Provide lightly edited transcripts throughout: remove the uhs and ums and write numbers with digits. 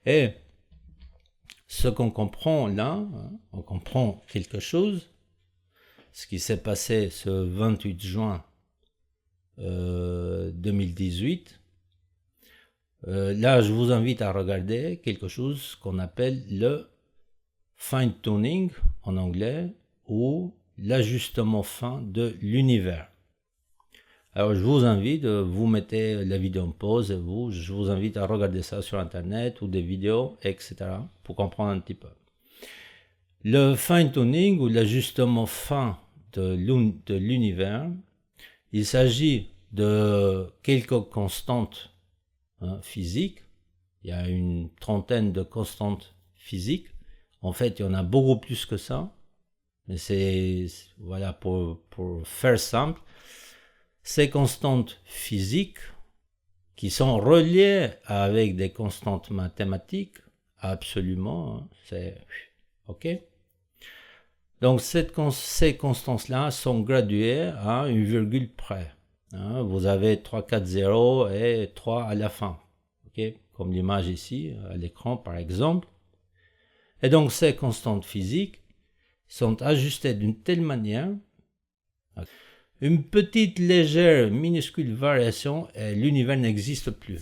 Et ce qu'on comprend là, hein, on comprend quelque chose, ce qui s'est passé ce 28 juin 2018. Là, je vous invite à regarder quelque chose qu'on appelle le fine-tuning en anglais ou l'ajustement fin de l'univers. Alors, je vous invite, vous mettez la vidéo en pause et je vous invite à regarder ça sur Internet ou des vidéos, etc. pour comprendre un petit peu. Le fine-tuning ou l'ajustement fin de l'univers, il s'agit de quelques constantes physiques. Il y a une trentaine de constantes physiques. En fait, il y en a beaucoup plus que ça. Mais c'est, voilà, pour faire simple, ces constantes physiques qui sont reliées avec des constantes mathématiques, absolument, hein, c'est OK. Donc ces constantes-là sont graduées à une virgule près. Hein, vous avez 3, 4, 0 et 3 à la fin. Okay, comme l'image ici à l'écran par exemple. Et donc ces constantes physiques sont ajustées d'une telle manière, une petite légère minuscule variation et l'univers n'existe plus.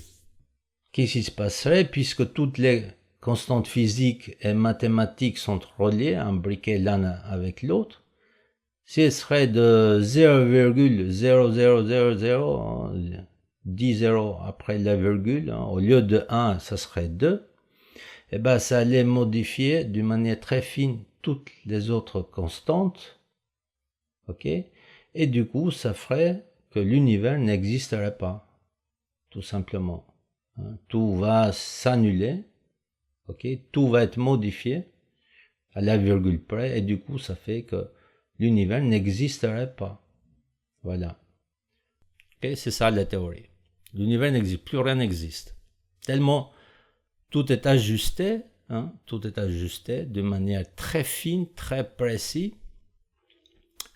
Qu'est-ce qui se passerait puisque toutes les constantes physiques et mathématiques sont reliées, imbriquées l'un avec l'autre? Si elles seraient de 0,0000, 10 zéros après la virgule, hein, au lieu de 1, ça serait 2, et ben ça allait modifier d'une manière très fine toutes les autres constantes, ok? Et du coup, ça ferait que l'univers n'existerait pas, tout simplement. Hein, tout va s'annuler, ok? Tout va être modifié à la virgule près, et du coup, ça fait que l'univers n'existerait pas. Voilà. Okay, c'est ça la théorie. L'univers n'existe plus, rien n'existe. Tellement tout est ajusté, hein, tout est ajusté de manière très fine, très précise,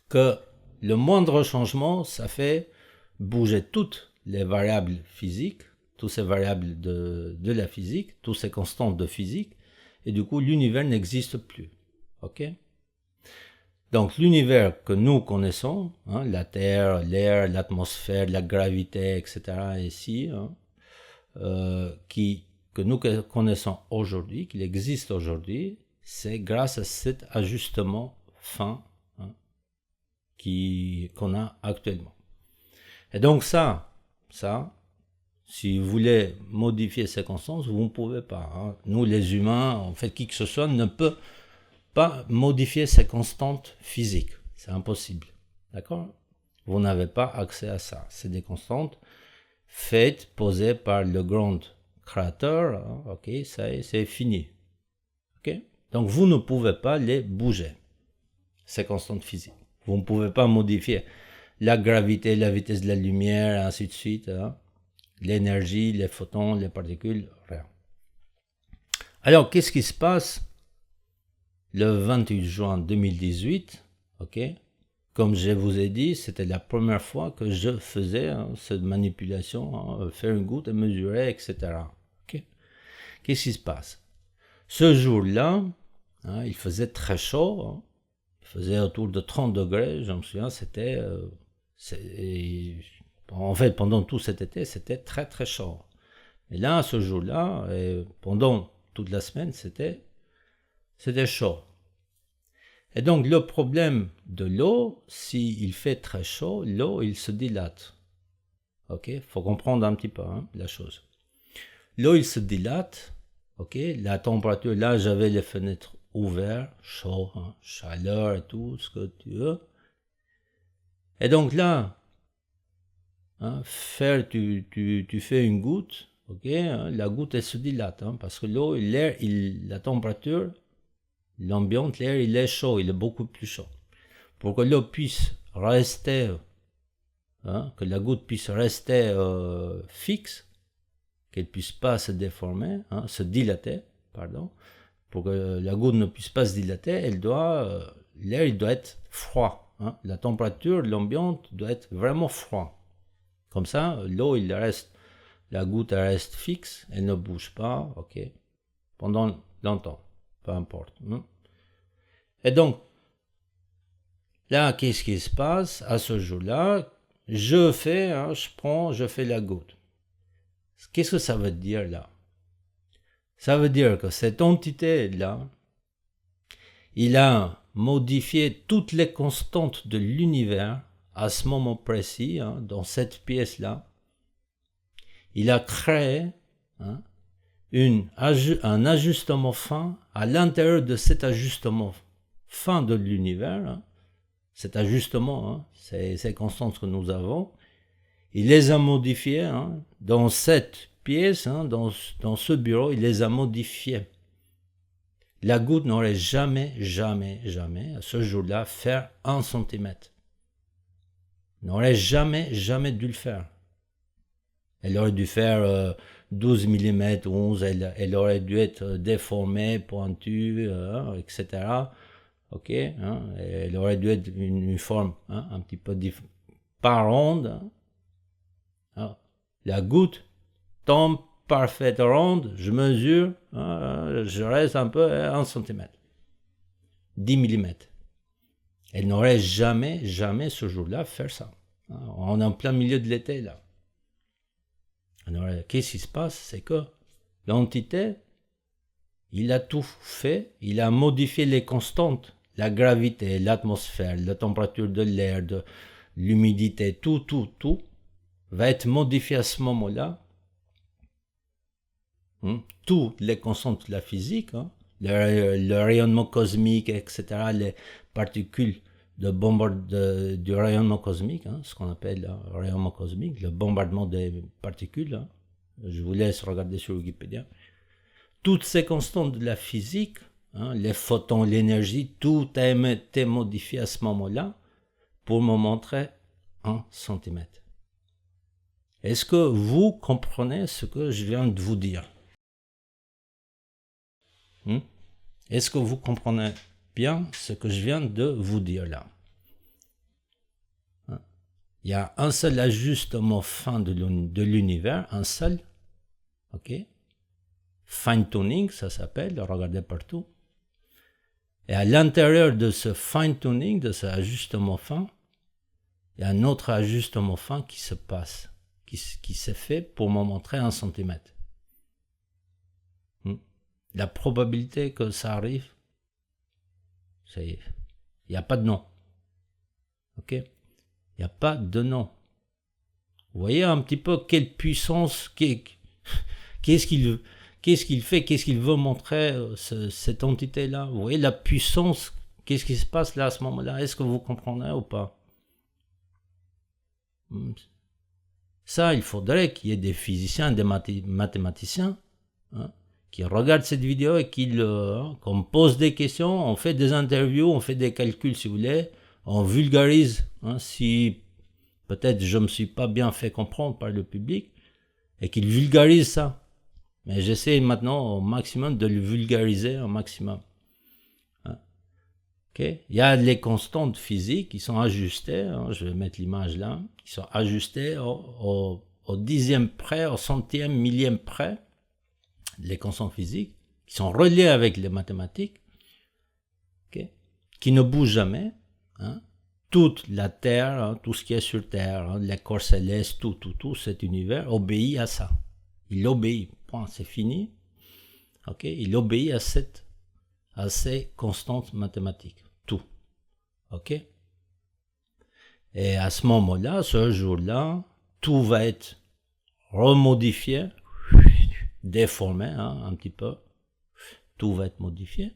que le moindre changement, ça fait bouger toutes les variables physiques, toutes ces variables de la physique, toutes ces constantes de physique, et du coup l'univers n'existe plus. Ok? Donc l'univers que nous connaissons, hein, la Terre, l'air, l'atmosphère, la gravité, etc., ici, hein, que nous connaissons aujourd'hui, qu'il existe aujourd'hui, c'est grâce à cet ajustement fin, hein, qu'on a actuellement. Et donc ça, si vous voulez modifier ces constantes, vous ne pouvez pas. Hein. Nous les humains, en fait, qui que ce soit ne peut pas modifier ces constantes physiques. C'est impossible. D'accord? Vous n'avez pas accès à ça. C'est des constantes faites, posées par le grand créateur. Hein, ok, ça c'est fini. Ok? Donc vous ne pouvez pas les bouger, ces constantes physiques. Vous ne pouvez pas modifier la gravité, la vitesse de la lumière, ainsi de suite. Hein, l'énergie, les photons, les particules, rien. Alors, qu'est-ce qui se passe le 28 juin 2018, ok? Comme je vous ai dit, c'était la première fois que je faisais cette manipulation, faire une goutte et mesurer, etc. Okay? Qu'est-ce qui se passe? Ce jour-là, hein, il faisait très chaud, hein, il faisait autour de 30 degrés, je me souviens, en fait, pendant tout cet été, c'était très très chaud. Et là, ce jour-là, et pendant toute la semaine, c'était chaud. Et donc, le problème de l'eau, s'il fait très chaud, l'eau, il se dilate. Ok? Faut comprendre un petit peu hein, la chose. L'eau, il se dilate. Ok? La température, là, j'avais les fenêtres ouvertes, chaud, hein, chaleur et tout, ce que tu veux. Et donc là, hein, tu fais une goutte, ok? Hein, la goutte, elle se dilate, hein, parce que l'eau, l'air, la température, l'ambiance, l'air, il est chaud, il est beaucoup plus chaud. Pour que l'eau puisse rester, hein, que la goutte puisse rester fixe, qu'elle puisse pas se déformer, hein, se dilater, pardon, pour que la goutte ne puisse pas se dilater, l'air il doit être froid. Hein, la température, l'ambiance doit être vraiment froid. Comme ça, l'eau, la goutte elle reste fixe, elle ne bouge pas, ok. pendant longtemps, peu importe. Et donc, là, qu'est-ce qui se passe à ce jour-là? Je fais la goutte. Qu'est-ce que ça veut dire là? Ça veut dire que cette entité-là, il a modifié toutes les constantes de l'univers à ce moment précis, dans cette pièce-là. Il a créé un ajustement fin à l'intérieur de cet ajustement fin de l'univers. Cet ajustement, ces constantes que nous avons, il les a modifiées dans cette pièce, dans ce bureau, il les a modifiées. La goutte n'aurait jamais, à ce jour-là, fait 1 centimètre. N'aurait jamais dû le faire. Elle aurait dû faire 12 mm, 11, elle aurait dû être déformée, pointue, etc. Ok, elle aurait dû être une forme un petit peu pas ronde. La goutte tombe parfaite ronde, je mesure, je reste un peu à 1 cm. 10 mm. Elle n'aurait jamais ce jour-là fait ça. On est en plein milieu de l'été là. Alors, qu'est-ce qui se passe? C'est que l'entité, il a tout fait, il a modifié les constantes, la gravité, l'atmosphère, la température de l'air, de l'humidité, tout va être modifié à ce moment-là. Toutes les constantes de la physique, le rayonnement cosmique, etc., les particules du rayonnement cosmique, ce qu'on appelle le rayonnement cosmique, le bombardement des particules. Je vous laisse regarder sur Wikipédia. Toutes ces constantes de la physique, les photons, l'énergie, tout a été modifié à ce moment-là pour me montrer 1 centimètre. Est-ce que vous comprenez ce que je viens de vous dire? Est-ce que vous comprenez bien ce que je viens de vous dire là? Il y a un seul ajustement fin de l'univers, un seul, ok? Fine-tuning, ça s'appelle, regardez partout. Et à l'intérieur de ce fine-tuning, de ce ajustement fin, il y a un autre ajustement fin qui se passe, qui s'est fait pour me montrer 1 centimètre. La probabilité que ça arrive, il n'y a pas de nom. Ok? Il n'y a pas de nom. Vous voyez un petit peu quelle puissance, qu'est-ce qu'il fait, qu'est-ce qu'il veut montrer, cette entité-là. Vous voyez la puissance, qu'est-ce qui se passe là à ce moment-là? Est-ce que vous comprenez ou pas? Ça, il faudrait qu'il y ait des physiciens, des mathématiciens, qui regardent cette vidéo et qu'on pose des questions, on fait des interviews, on fait des calculs si vous voulez, on vulgarise, si peut-être je ne me suis pas bien fait comprendre par le public, et qu'ils vulgarisent ça. Mais j'essaie maintenant au maximum de le vulgariser au maximum. Okay? Il y a les constantes physiques qui sont ajustées, je vais mettre l'image là, qui sont ajustées au dixième près, au centième, millième près, les constantes physiques, qui sont reliées avec les mathématiques, okay? Qui ne bougent jamais. Toute la Terre, tout ce qui est sur Terre, les corps célestes, tout cet univers obéit à ça. Il obéit, point, c'est fini. Okay? Il obéit à ces constantes mathématiques, tout. Ok? Et à ce moment-là, ce jour-là, tout va être remodifié, déformé un petit peu, tout va être modifié.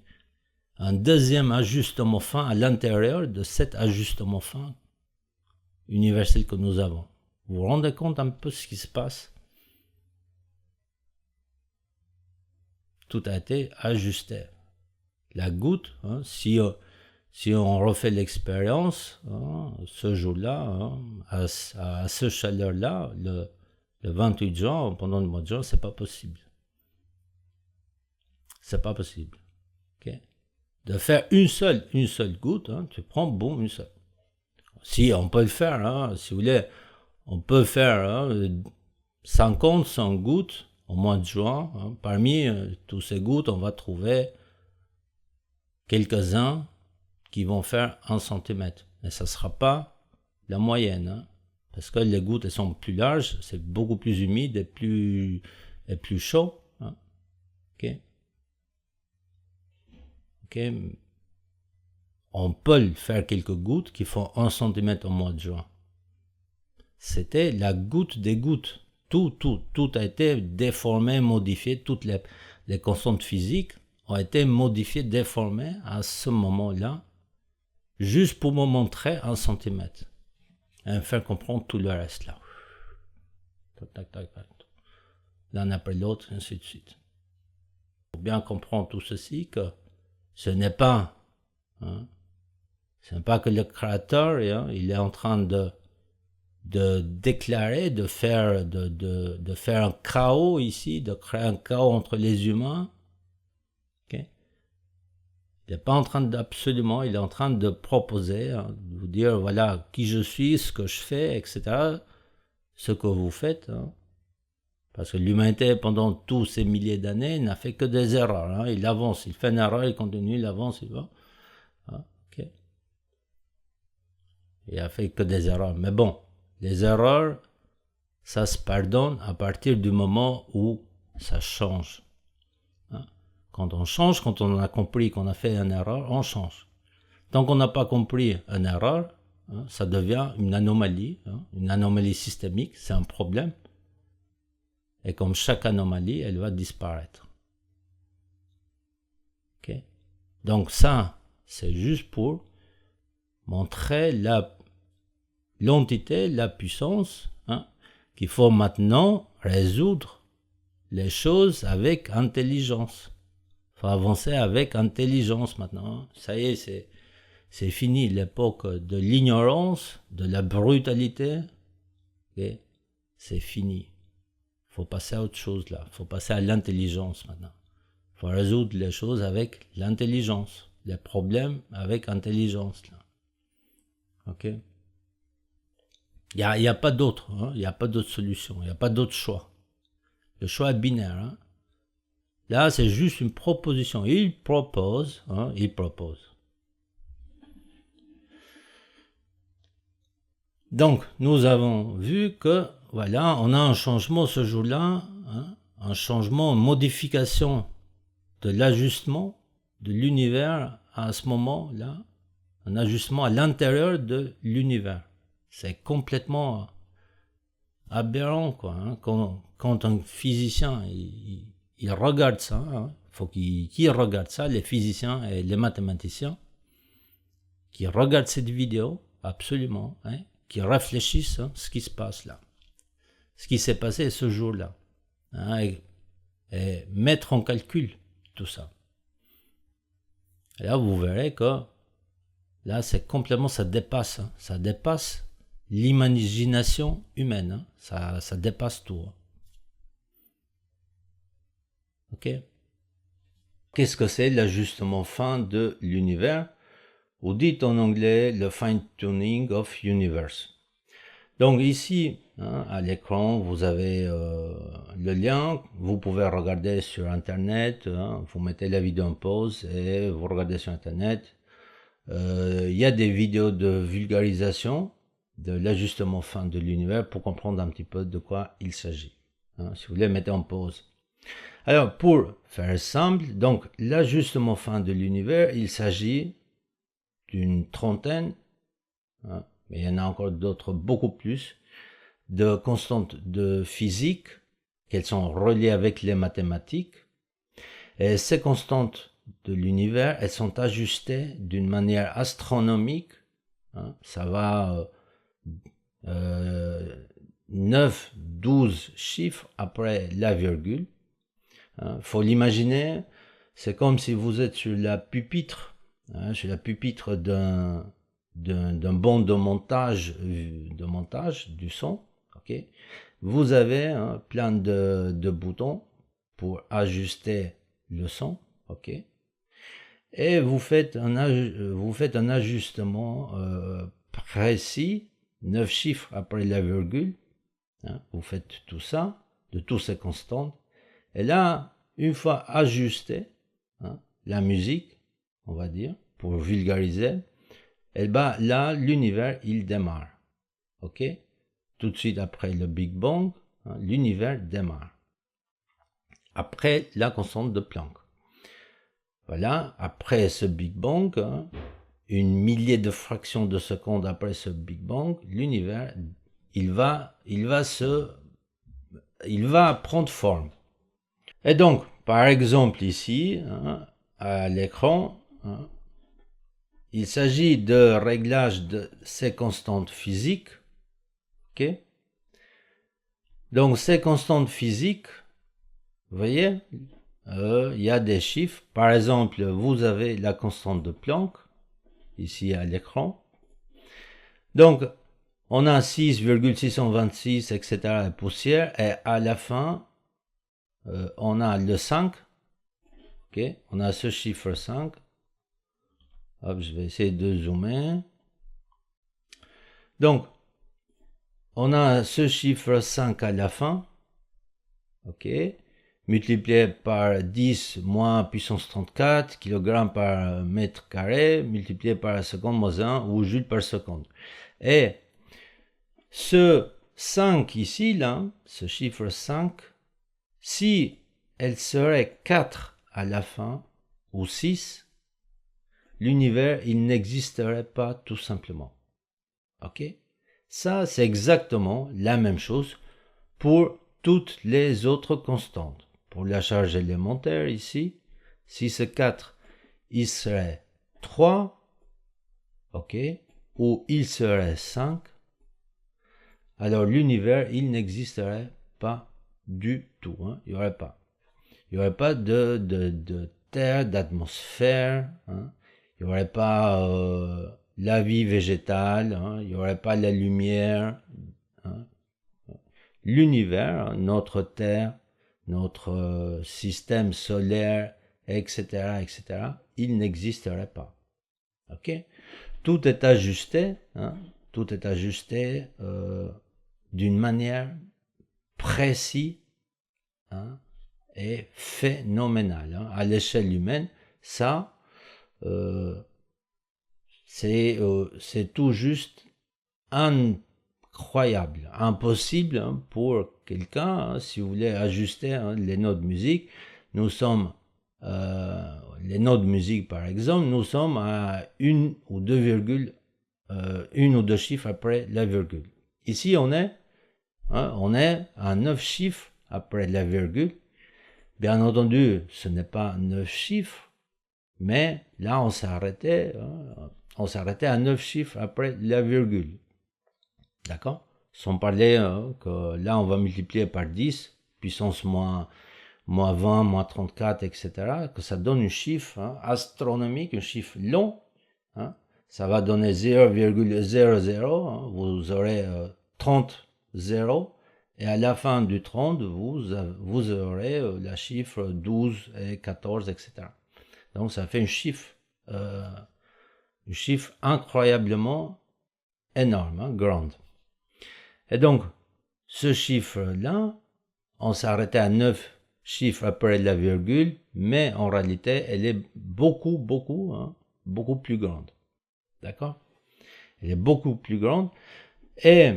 Un deuxième ajustement fin à l'intérieur de cet ajustement fin universel que nous avons. Vous vous rendez compte un peu ce qui se passe? Tout a été ajusté. La goutte, si on refait l'expérience, ce jour-là, à ce chaleur-là, le 28 juin, pendant le mois de juin, c'est pas possible. C'est pas possible. Okay? De faire une seule goutte, tu prends, boum, une seule. Si on peut le faire, si vous voulez, on peut faire 50, 100 gouttes au mois de juin, hein, parmi tous ces gouttes, on va trouver quelques-uns qui vont faire 1 centimètre. Mais ça ne sera pas la moyenne, hein, parce que les gouttes elles sont plus larges, c'est beaucoup plus humide et plus chaud. Hein. Okay. On peut faire quelques gouttes qui font 1 centimètre au mois de juin. C'était la goutte des gouttes. Tout a été déformé, modifié. Toutes les constantes physiques ont été modifiées, déformées à ce moment-là, juste pour me montrer 1 centimètre. Et me faire comprendre tout le reste là. L'un après l'autre, ainsi de suite. Il faut bien comprendre tout ceci, que ce n'est pas, hein, ce n'est pas que le créateur, hein, il est en train de déclarer, de faire un chaos ici, de créer un chaos entre les humains. Okay? Il n'est pas en train d'absolument, il est en train de proposer, hein, de vous dire voilà qui je suis, ce que je fais, etc. Ce que vous faites. Hein. Parce que l'humanité, pendant tous ces milliers d'années, n'a fait que des erreurs. Hein. Il avance, il fait une erreur, il continue, il avance, il va. Hein. Okay. Il a fait que des erreurs. Mais bon, les erreurs, ça se pardonne à partir du moment où ça change. Hein. Quand on change, quand on a compris qu'on a fait une erreur, on change. Tant qu'on n'a pas compris une erreur, hein, ça devient une anomalie systémique, c'est un problème. Et comme chaque anomalie, elle va disparaître. Okay? Donc ça, c'est juste pour montrer l'entité, la puissance, hein, qu'il faut maintenant résoudre les choses avec intelligence. Il faut avancer avec intelligence maintenant. Ça y est, c'est fini l'époque de l'ignorance, de la brutalité. Okay? C'est fini. Il faut passer à autre chose là. Il faut passer à l'intelligence maintenant. Il faut résoudre les choses avec l'intelligence. Les problèmes avec intelligence là. Ok? Il n'y a pas d'autre. Hein? Il n'y a pas d'autre solution. Il n'y a pas d'autre choix. Le choix est binaire. Hein? Là, c'est juste une proposition. Il propose. Hein? Il propose. Donc, nous avons vu que, voilà, on a un changement ce jour-là, hein, un changement, une modification de l'ajustement de l'univers à ce moment-là, un ajustement à l'intérieur de l'univers. C'est complètement aberrant, quoi. Hein, quand un physicien, il regarde ça, hein, faut qu'il regarde ça, les physiciens et les mathématiciens, qui regardent cette vidéo, absolument, hein, qui réfléchissent à ce qui se passe là, ce qui s'est passé ce jour-là, hein, et mettre en calcul tout ça. Et là, vous verrez que là, c'est complètement, ça dépasse l'imagination humaine, hein, ça dépasse tout. Hein. Ok? Qu'est-ce que c'est l'ajustement fin de l'univers? Ou dit en anglais le fine-tuning of universe. Donc ici, hein, à l'écran, vous avez le lien. Vous pouvez regarder sur Internet. Hein, vous mettez la vidéo en pause et vous regardez sur Internet. Il y a des vidéos de vulgarisation de l'ajustement fin de l'univers pour comprendre un petit peu de quoi il s'agit. Hein, si vous voulez, mettez en pause. Alors, pour faire simple, donc l'ajustement fin de l'univers, il s'agit d'une trentaine, hein, mais il y en a encore d'autres beaucoup plus, de constantes de physique, qu'elles sont reliées avec les mathématiques. Et ces constantes de l'univers, elles sont ajustées d'une manière astronomique. Hein, ça va 9, 12 chiffres après la virgule. Hein, faut l'imaginer, c'est comme si vous êtes sur la pupitre, hein, sur la pupitre d'un banc de montage du son. Okay. Vous avez hein, plein de boutons pour ajuster le son. Okay. Et vous faites un ajustement précis, 9 chiffres après la virgule. Hein, vous faites tout ça, de toutes ces constantes. Et là, une fois ajusté, la musique, on va dire, pour vulgariser, et ben là, l'univers, il démarre. Ok? Tout de suite après le Big Bang, l'univers démarre. Après la constante de Planck. Voilà, après ce Big Bang, une millier de fractions de seconde après ce Big Bang, l'univers, il va prendre forme. Et donc, par exemple ici, à l'écran, il s'agit de réglage de ces constantes physiques. Okay? Donc, ces constantes physiques, vous voyez, il y a des chiffres. Par exemple, vous avez la constante de Planck, ici à l'écran. Donc, on a 6,626, etc. poussière, et à la fin, on a le 5. Okay? On a ce chiffre 5. Hop, je vais essayer de zoomer. Donc, on a ce chiffre 5 à la fin. Ok? Multiplié par 10 moins puissance 34 kg par mètre carré, multiplié par la seconde moins 1 ou joule par seconde. Et ce 5 ici, là, ce chiffre 5, si elle serait 4 à la fin, ou 6, l'univers, il n'existerait pas tout simplement. Ok? Ça, c'est exactement la même chose pour toutes les autres constantes. Pour la charge élémentaire ici, si c'est 4, il serait 3, ok, ou il serait 5, alors l'univers, il n'existerait pas du tout. Il n'y aurait pas. Il n'y aurait pas de terre, d'atmosphère, il n'y aurait pas la vie végétale, il n'y aurait pas la lumière. L'univers, notre Terre, notre système solaire, etc., etc., il n'existerait pas. Ok? Tout est ajusté, tout est ajusté d'une manière précise et phénoménale. À l'échelle humaine, ça, c'est tout juste incroyable, impossible pour quelqu'un, si vous voulez ajuster les notes de musique. Nous sommes, les notes de musique par exemple, nous sommes à une ou deux virgules, une ou deux chiffres après la virgule. Ici on est à 9 chiffres après la virgule. Bien entendu, ce n'est pas 9 chiffres, mais là on s'est arrêté à 9 chiffres après la virgule. D'accord? Sans parler que là, on va multiplier par 10, puissance moins 20, moins 34, etc., que ça donne un chiffre astronomique, un chiffre long. Ça va donner 0,00, vous aurez 30 zéros, et à la fin du 30, vous aurez la chiffre 12 et 14, etc. Donc ça fait un chiffre incroyablement énorme, grand. Et donc, ce chiffre-là, on s'arrêtait à 9 chiffres après la virgule, mais en réalité, elle est beaucoup plus grande. D'accord? Elle est beaucoup plus grande. Et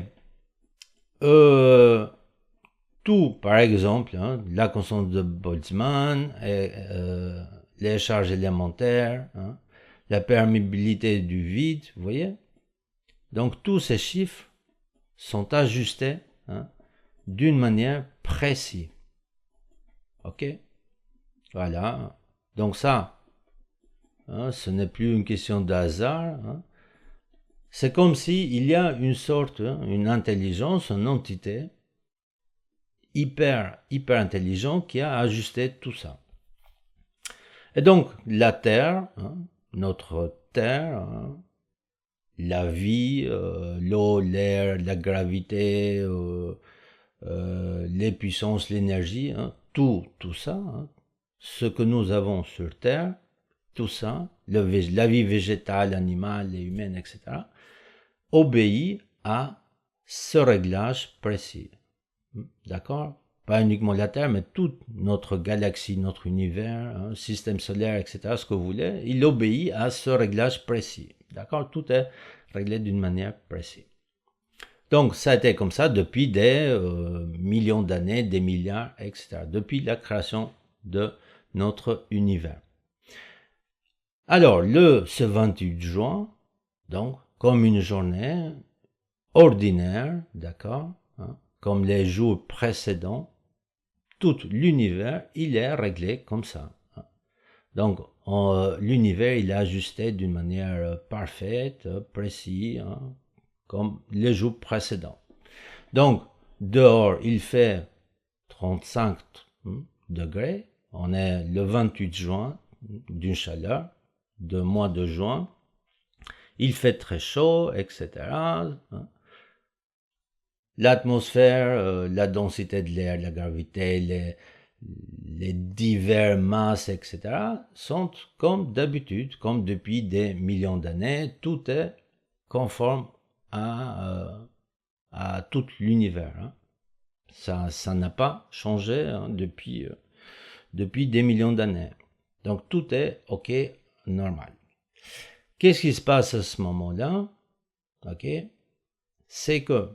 tout, par exemple, la constante de Boltzmann, et, les charges élémentaires, la perméabilité du vide, vous voyez? Donc, tous ces chiffres sont ajustés d'une manière précise. Ok? Voilà. Donc ça, ce n'est plus une question de hasard. C'est comme s'il y a une sorte, une intelligence, une entité hyper intelligente qui a ajusté tout ça. Et donc, la Terre, notre Terre, la vie, l'eau, l'air, la gravité, les puissances, l'énergie, tout ça, ce que nous avons sur Terre, tout ça, la vie végétale, animale et humaine, etc., obéit à ce réglage précis. D'accord? pas uniquement la Terre, mais toute notre galaxie, notre univers, système solaire, etc., ce que vous voulez, il obéit à ce réglage précis. D'accord? Tout est réglé d'une manière précise. Donc, ça a été comme ça depuis des millions d'années, des milliards, etc., depuis la création de notre univers. Alors, ce 28 juin, donc, comme une journée ordinaire, d'accord, comme les jours précédents, tout l'univers, il est réglé comme ça. Donc, l'univers, il est ajusté d'une manière parfaite, précise, comme les jours précédents. Donc, dehors, il fait 35 degrés. On est le 28 juin, d'une chaleur, de mois de juin. Il fait très chaud, etc. L'atmosphère, la densité de l'air, la gravité, les divers masses, etc., sont comme d'habitude, comme depuis des millions d'années, tout est conforme à tout l'univers. Ça n'a pas changé depuis des millions d'années. Donc tout est OK, normal. Qu'est-ce qui se passe à ce moment-là? OK? C'est que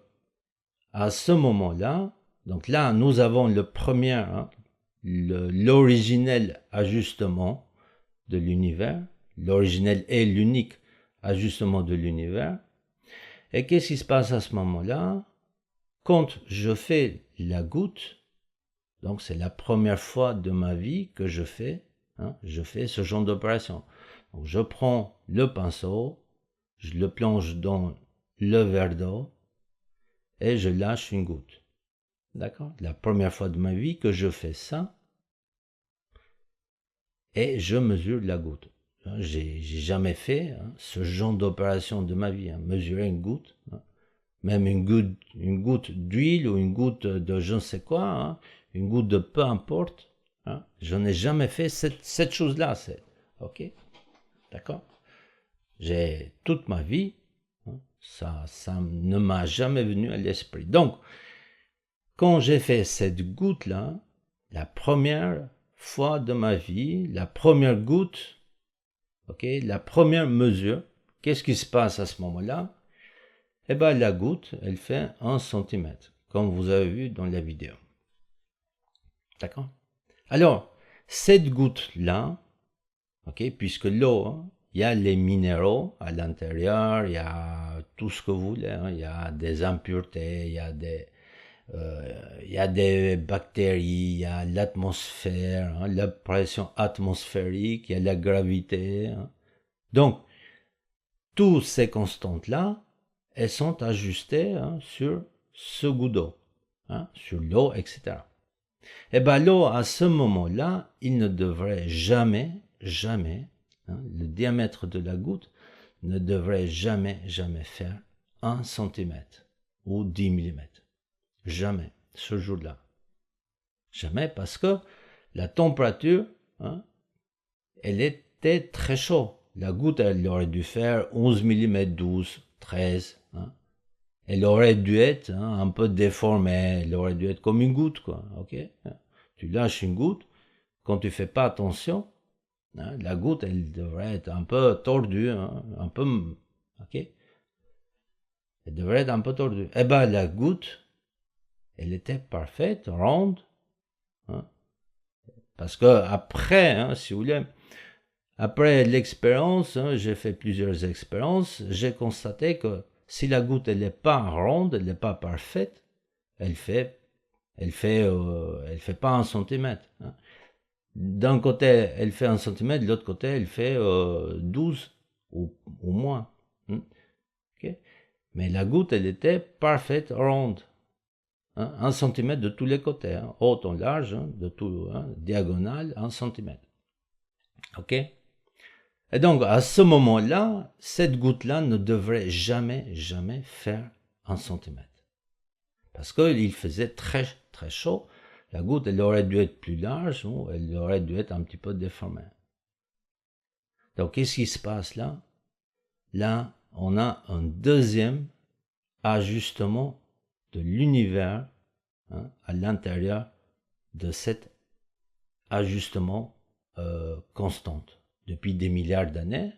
à ce moment-là, donc là, nous avons le premier, l'originel ajustement de l'univers, l'originel et l'unique ajustement de l'univers. Et qu'est-ce qui se passe à ce moment-là? Quand je fais la goutte, donc c'est la première fois de ma vie que je fais ce genre d'opération. Donc je prends le pinceau, je le plonge dans le verre d'eau et je lâche une goutte. D'accord? La première fois de ma vie que je fais ça et je mesure la goutte. J'ai jamais fait ce genre d'opération de ma vie, mesurer une goutte. Même une goutte d'huile ou une goutte de je ne sais quoi, une goutte de peu importe. Je n'ai jamais fait cette chose-là. OK? D'accord? J'ai toute ma vie, ça ne m'a jamais venu à l'esprit. Donc, quand j'ai fait cette goutte-là, la première fois de ma vie, la première goutte, OK, la première mesure, qu'est-ce qui se passe à ce moment-là? Eh bien, la goutte, elle fait 1 cm, comme vous avez vu dans la vidéo. D'accord? Alors, cette goutte-là, OK, puisque l'eau, il y a les minéraux à l'intérieur, il y a tout ce que vous voulez, il y a des impuretés, il y a des bactéries, il y a l'atmosphère, la pression atmosphérique, il y a la gravité. Donc, toutes ces constantes-là, elles sont ajustées sur ce goût d'eau, sur l'eau, etc. Et bien l'eau, à ce moment-là, il ne devrait jamais, le diamètre de la goutte ne devrait jamais faire 1 cm ou 10 mm. Jamais, ce jour-là. Jamais, parce que la température, elle était très chaude. La goutte, elle aurait dû faire 11 mm, 12, 13. Elle aurait dû être un peu déformée, elle aurait dû être comme une goutte, quoi. Ok? Tu lâches une goutte, quand tu fais pas attention, la goutte, elle devrait être un peu tordue, un peu, ok? Elle devrait être un peu tordue. Eh ben, la goutte, elle était parfaite, ronde, parce que après, si vous voulez, après l'expérience, j'ai fait plusieurs expériences, j'ai constaté que si la goutte elle n'est pas ronde, elle n'est pas parfaite, elle fait pas 1 centimètre. D'un côté, elle fait 1 centimètre, de l'autre côté, elle fait 12 ou moins. Okay? Mais la goutte, elle était parfaite, ronde. 1 centimètre de tous les côtés, haut en large, de tout, diagonale, 1 centimètre. Ok? Et donc, à ce moment-là, cette goutte-là ne devrait jamais faire 1 centimètre. Parce qu'il faisait très, très chaud. La goutte, elle aurait dû être plus large, ou elle aurait dû être un petit peu déformée. Donc, qu'est-ce qui se passe là? Là, on a un deuxième ajustement de l'univers à l'intérieur de cet ajustement constant. Depuis des milliards d'années,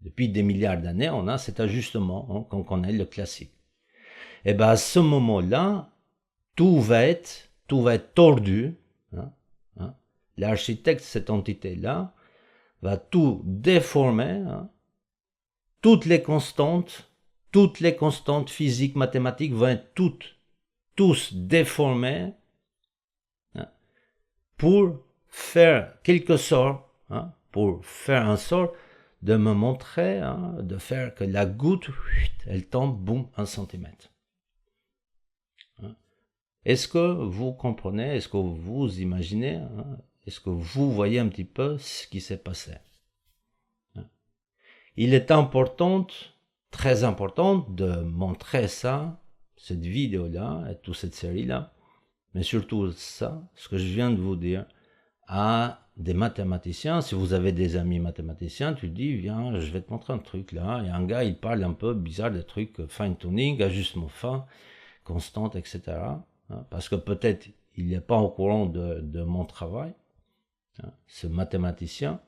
depuis des milliards d'années, on a cet ajustement qu'on connaît, le classique. Et bien à ce moment-là, tout va être tordu. L'architecte, cette entité-là, va tout déformer. Toutes les constantes physiques, mathématiques vont être tous déformées pour faire quelque sorte, pour faire en sorte de me montrer, de faire que la goutte, elle tombe, boum, 1 centimètre. Est-ce que vous comprenez, est-ce que vous imaginez, est-ce que vous voyez un petit peu ce qui s'est passé? Il est important, très important, de montrer ça, cette vidéo-là, et toute cette série-là, mais surtout ça, ce que je viens de vous dire, à des mathématiciens. Si vous avez des amis mathématiciens, tu dis, viens, je vais te montrer un truc là. Et un gars, il parle un peu bizarre des trucs fine-tuning, ajustement fin, constante, etc. Parce que peut-être il n'est pas au courant de mon travail, ce mathématicien.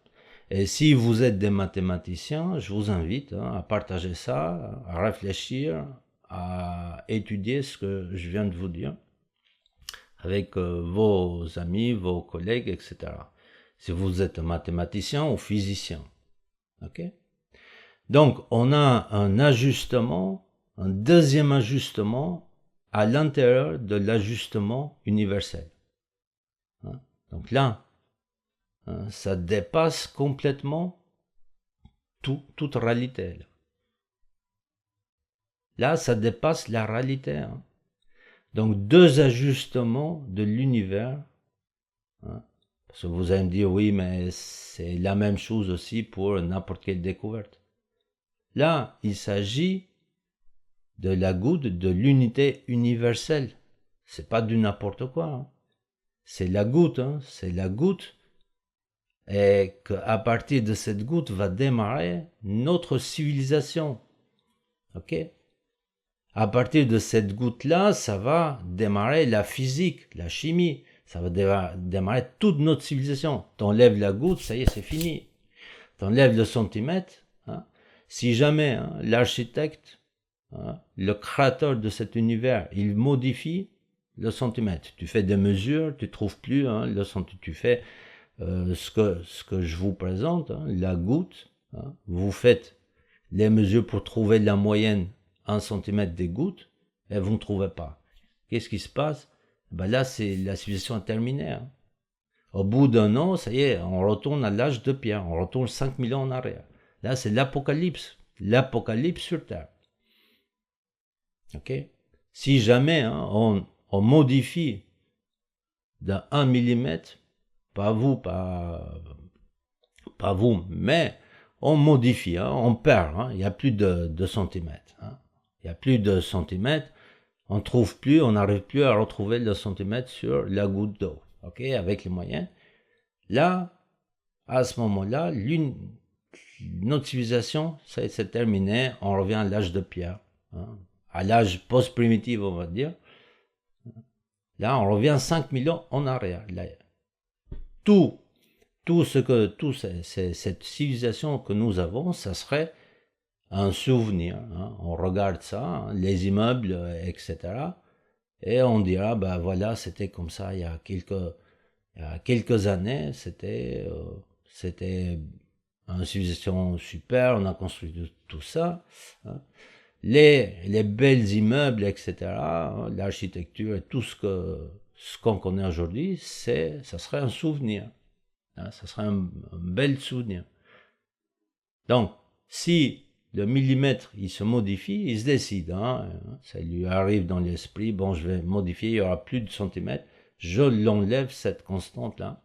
Et si vous êtes des mathématiciens, je vous invite à partager ça, à réfléchir, à étudier ce que je viens de vous dire avec vos amis, vos collègues, etc. Si vous êtes mathématicien ou physicien. Ok? Donc, on a un ajustement, un deuxième ajustement à l'intérieur de l'ajustement universel. Donc là, ça dépasse complètement toute réalité. Là, ça dépasse la réalité. Donc, 2 ajustements de l'univers. Parce que vous allez me dire, oui, mais c'est la même chose aussi pour n'importe quelle découverte. Là, il s'agit de la goutte de l'unité universelle. C'est pas du n'importe quoi. C'est la goutte, c'est la goutte. Et qu'à partir de cette goutte va démarrer notre civilisation. Ok? À partir de cette goutte-là, ça va démarrer la physique, la chimie. Ça va démarrer toute notre civilisation. T'enlèves la goutte, ça y est, c'est fini. T'enlèves le centimètre. Si jamais l'architecte, le créateur de cet univers, il modifie le centimètre. Tu fais des mesures, tu trouves plus le centimètre. Tu fais ce que je vous présente, la goutte. Vous faites les mesures pour trouver la moyenne 1 centimètre des gouttes, et vous ne trouvez pas. Qu'est-ce qui se passe? Là, c'est la civilisation terminée. Au bout d'un an, ça y est, on retourne à l'âge de pierre, on retourne 5 000 ans en arrière. Là, c'est l'apocalypse sur Terre. Ok? Si jamais on modifie d'un 1 millimètre, pas vous, mais on modifie, on perd, il n'y a plus de centimètres. Il n'y a plus de centimètres, on n'arrive plus à retrouver le centimètre sur la goutte d'eau, ok, avec les moyens. Là, à ce moment-là, notre civilisation, c'est terminé, on revient à l'âge de pierre, à l'âge post-primitif, on va dire. Là, on revient 5 000 ans en arrière. Là, cette civilisation que nous avons, ça serait un souvenir. On regarde ça, les immeubles, etc. Et on dira, voilà, c'était comme ça il y a quelques années, c'était une civilisation super, on a construit tout ça. Les belles immeubles, etc., l'architecture et tout ce qu'on connaît aujourd'hui, ça serait un souvenir. Ça serait un bel souvenir. Donc, si le millimètre, il se modifie, il se décide. Ça lui arrive dans l'esprit, bon, je vais modifier, il n'y aura plus de centimètres. Je l'enlève, cette constante-là.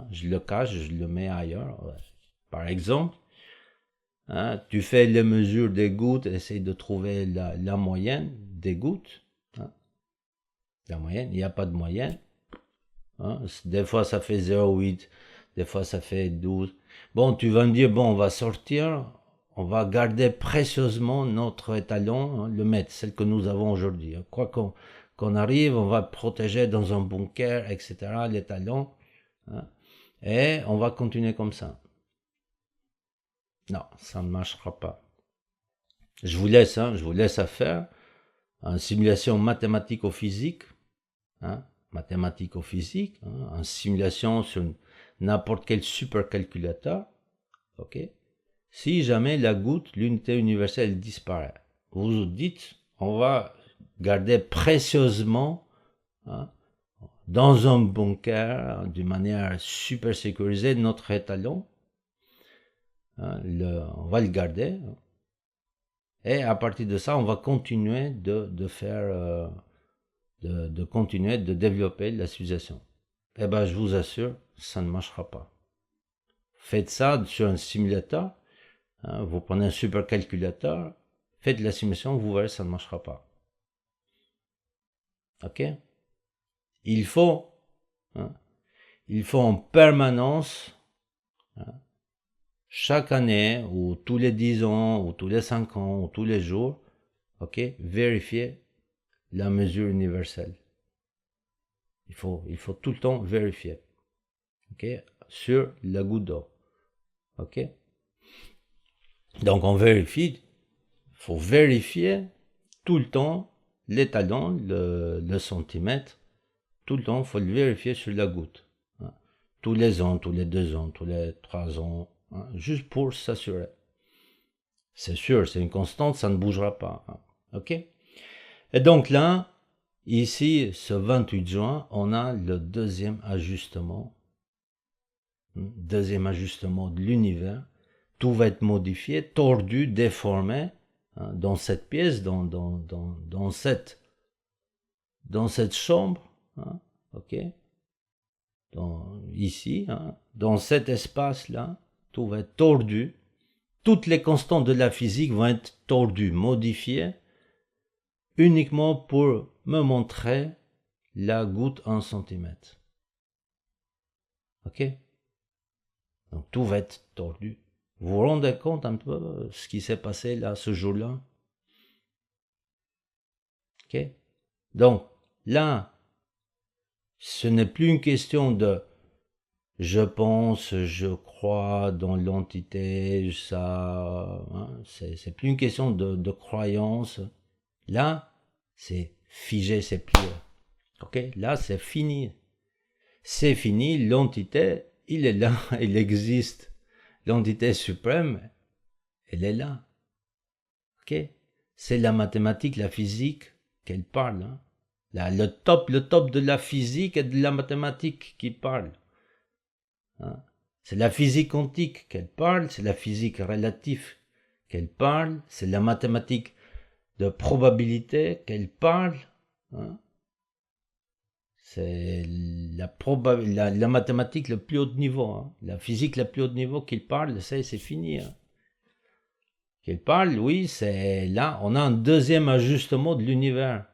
Je le cache, je le mets ailleurs. Par exemple, tu fais les mesures des gouttes, essaye de trouver la moyenne des gouttes. La moyenne, il n'y a pas de moyenne. Des fois, ça fait 0,8. Des fois, ça fait 12. Bon, tu vas me dire, bon, on va sortir, on va garder précieusement notre étalon, le mètre, celle que nous avons aujourd'hui. Quoi qu'on arrive, on va protéger dans un bunker, etc., l'étalon, hein, et on va continuer comme ça. Non, ça ne marchera pas. Je vous laisse à faire une simulation mathématico-physique, hein, en simulation sur n'importe quel supercalculateur, ok? Si jamais la goutte, l'unité universelle disparaît, vous vous dites, on va garder précieusement, hein, dans un bunker, d'une manière super sécurisée, notre étalon, hein, on va le garder, hein, et à partir de ça, on va continuer de faire, de continuer de développer la civilisation. Eh ben, je vous assure, ça ne marchera pas. Faites ça sur un simulateur, hein, vous prenez un supercalculateur, faites la simulation, vous verrez, ça ne marchera pas. Ok? Il faut en permanence, hein, chaque année, ou tous les 10 ans, ou tous les 5 ans, ou tous les jours, ok, vérifier la mesure universelle. Il faut tout le temps vérifier, ok, sur la goutte d'eau, ok. Donc on vérifie, il faut vérifier tout le temps l'étalon, le centimètre, tout le temps, il faut le vérifier sur la goutte, hein, tous les ans, tous les 2 ans, tous les 3 ans, hein, juste pour s'assurer. C'est sûr, c'est une constante, ça ne bougera pas, hein, ok. Et donc là, ici, ce 28 juin, on a le deuxième ajustement de l'univers. Tout va être modifié, tordu, déformé, hein, dans cette pièce, dans cette chambre, hein, ok, ici, hein, dans cet espace-là, tout va être tordu. Toutes les constantes de la physique vont être tordues, modifiées, uniquement pour me montrer la goutte 1 centimètre. Ok? Donc tout va être tordu. Vous vous rendez compte un peu ce qui s'est passé là, ce jour-là? Ok? Donc là, ce n'est plus une question de je pense, je crois dans l'entité, ça, hein, c'est plus une question de croyance. Là, c'est figé, c'est plié. Ok? Là, c'est fini. C'est fini, l'entité, il est là, il existe. L'entité suprême, elle est là. Ok? C'est la mathématique, la physique qu'elle parle. Hein? Là, le top de la physique et de la mathématique qui parle. Hein? C'est la physique quantique qu'elle parle, c'est la physique relative qu'elle parle, c'est la mathématique de probabilité qu'elle parle. Hein? C'est la mathématique le plus haut niveau, hein? La physique le plus haut niveau qu'il parle, c'est fini. Hein? Qu'il parle, oui, c'est là, on a un deuxième ajustement de l'univers.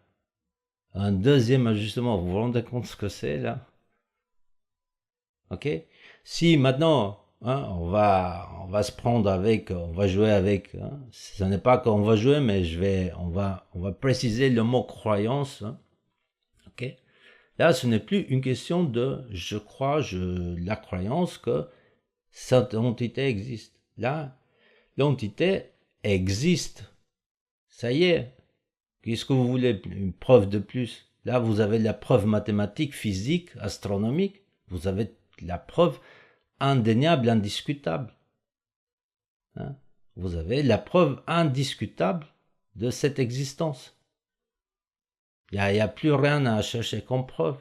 Un deuxième ajustement, vous vous rendez compte ce que c'est là? Ok? Si maintenant, hein, on va se prendre avec, on va jouer avec, hein, ce n'est pas qu'on va jouer, mais on va préciser le mot croyance, hein, ok? Là, ce n'est plus une question de je crois, la croyance que cette entité existe. Là, l'entité existe. Ça y est. Qu'est-ce que vous voulez? Une preuve de plus? Là, vous avez la preuve mathématique, physique, astronomique. Vous avez la preuve indéniable, indiscutable. Hein? Vous avez la preuve indiscutable de cette existence. Il n'y a plus rien à chercher comme preuve.